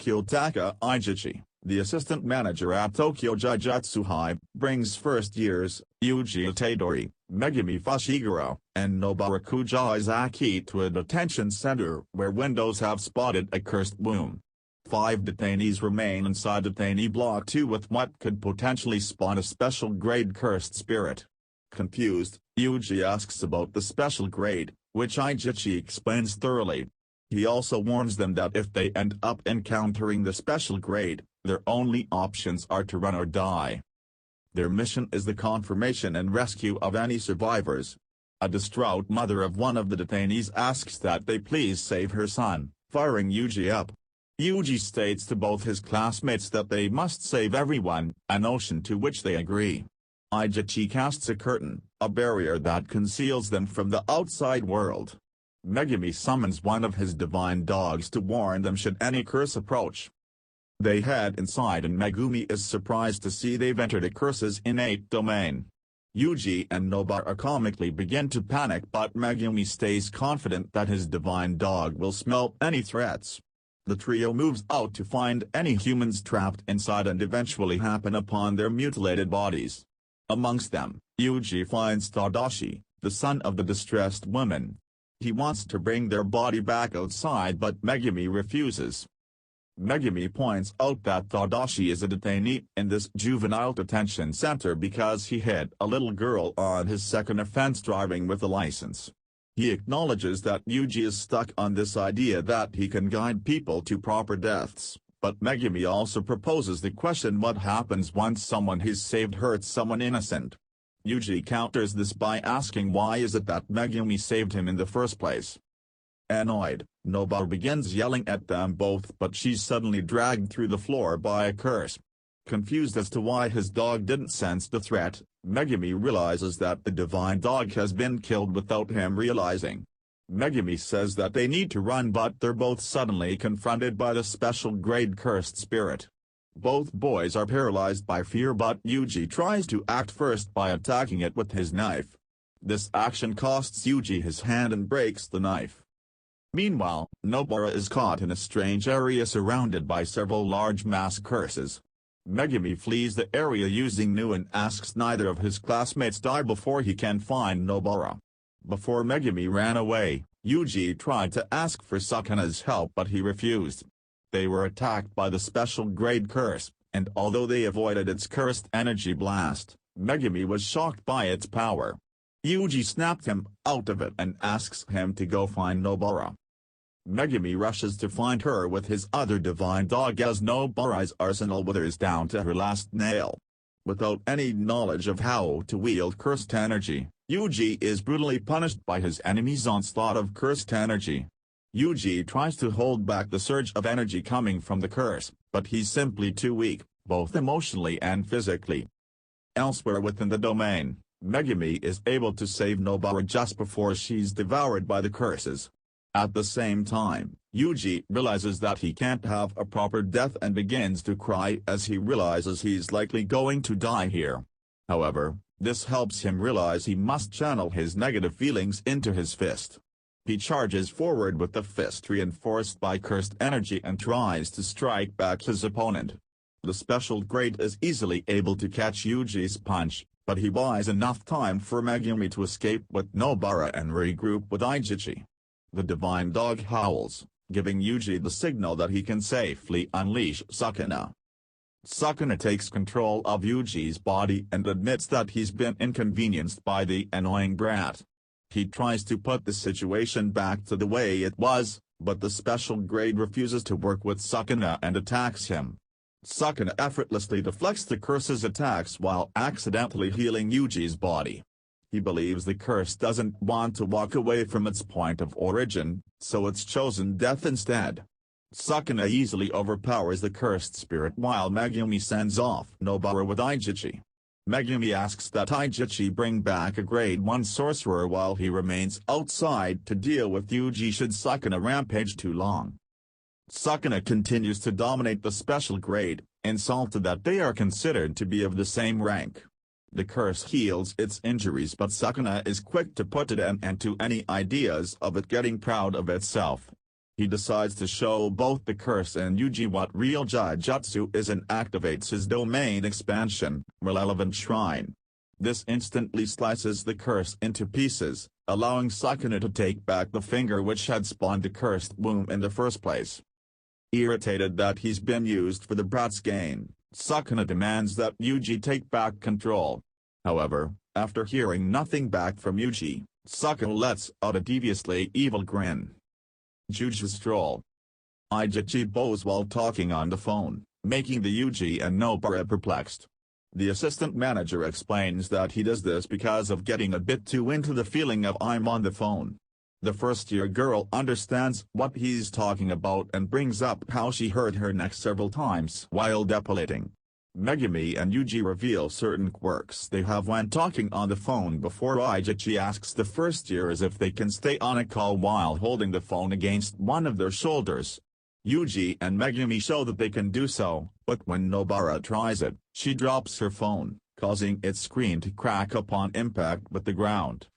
Kyotaka Ijichi, the assistant manager at Tokyo Jujutsu High, brings first years, Yuji Itadori, Megumi Fushiguro, and Nobara Kujaizaki to a detention center where windows have spotted a cursed womb. 5 detainees remain inside detainee block 2 with what could potentially spawn a special grade cursed spirit. Confused, Yuji asks about the special grade, which Ijichi explains thoroughly. He also warns them that if they end up encountering the special grade, their only options are to run or die. Their mission is the confirmation and rescue of any survivors. A distraught mother of one of the detainees asks that they please save her son, firing Yuji up. Yuji states to both his classmates that they must save everyone, a notion to which they agree. Ijichi casts a curtain, a barrier that conceals them from the outside world. Megumi summons one of his divine dogs to warn them should any curse approach. They head inside and Megumi is surprised to see they've entered a curse's innate domain. Yuji and Nobara comically begin to panic but Megumi stays confident that his divine dog will smell any threats. The trio moves out to find any humans trapped inside and eventually happen upon their mutilated bodies. Amongst them, Yuji finds Tadashi, the son of the distressed woman. He wants to bring their body back outside but Megumi refuses. Megumi points out that Tadashi is a detainee in this juvenile detention center because he hit a little girl on his second offense driving with a license. He acknowledges that Yuji is stuck on this idea that he can guide people to proper deaths, but Megumi also proposes the question what happens once someone he's saved hurts someone innocent. Yuji counters this by asking why is it that Megumi saved him in the first place. Annoyed, Nobara begins yelling at them both but she's suddenly dragged through the floor by a curse. Confused as to why his dog didn't sense the threat, Megumi realizes that the divine dog has been killed without him realizing. Megumi says that they need to run but they're both suddenly confronted by the special grade cursed spirit. Both boys are paralyzed by fear but Yuji tries to act first by attacking it with his knife. This action costs Yuji his hand and breaks the knife. Meanwhile, Nobara is caught in a strange area surrounded by several large mass curses. Megumi flees the area using Nu and asks neither of his classmates die before he can find Nobara. Before Megumi ran away, Yuji tried to ask for Sukana's help but he refused. They were attacked by the special grade curse, and although they avoided its cursed energy blast, Megumi was shocked by its power. Yuji snapped him out of it and asks him to go find Nobara. Megumi rushes to find her with his other divine dog as Nobara's arsenal withers down to her last nail. Without any knowledge of how to wield cursed energy, Yuji is brutally punished by his enemy's onslaught of cursed energy. Yuji tries to hold back the surge of energy coming from the curse, but he's simply too weak, both emotionally and physically. Elsewhere within the domain, Megumi is able to save Nobara just before she's devoured by the curses. At the same time, Yuji realizes that he can't have a proper death and begins to cry as he realizes he's likely going to die here. However, this helps him realize he must channel his negative feelings into his fist. He charges forward with the fist reinforced by cursed energy and tries to strike back his opponent. The special grade is easily able to catch Yuji's punch, but he buys enough time for Megumi to escape with Nobara and regroup with Ijichi. The divine dog howls, giving Yuji the signal that he can safely unleash Sukuna. Sukuna takes control of Yuji's body and admits that he's been inconvenienced by the annoying brat. He tries to put the situation back to the way it was, but the special grade refuses to work with Sukuna and attacks him. Sukuna effortlessly deflects the curse's attacks while accidentally healing Yuji's body. He believes the curse doesn't want to walk away from its point of origin, so it's chosen death instead. Sukuna easily overpowers the cursed spirit while Megumi sends off Nobara with Ijichi. Megumi asks that Ijichi bring back a grade 1 sorcerer while he remains outside to deal with Yuji should Sukuna rampage too long. Sukuna continues to dominate the special grade, insulted that they are considered to be of the same rank. The curse heals its injuries but Sukuna is quick to put an end to any ideas of it getting proud of itself. He decides to show both the curse and Yuji what real Jujutsu is and activates his domain expansion, relevant shrine. This instantly slices the curse into pieces, allowing Sukuna to take back the finger which had spawned the cursed womb in the first place. Irritated that he's been used for the brat's gain, Sukuna demands that Yuji take back control. However, after hearing nothing back from Yuji, Sukuna lets out a deviously evil grin. Jujutsu stroll. Ijichi bows while talking on the phone, making the Yuji and Nobara perplexed. The assistant manager explains that he does this because of getting a bit too into the feeling of "I'm on the phone." The first-year girl understands what he's talking about and brings up how she hurt her neck several times while depilating. Megumi and Yuji reveal certain quirks they have when talking on the phone before Ijichi asks the first-years if they can stay on a call while holding the phone against one of their shoulders. Yuji and Megumi show that they can do so, but when Nobara tries it, she drops her phone, causing its screen to crack upon impact with the ground.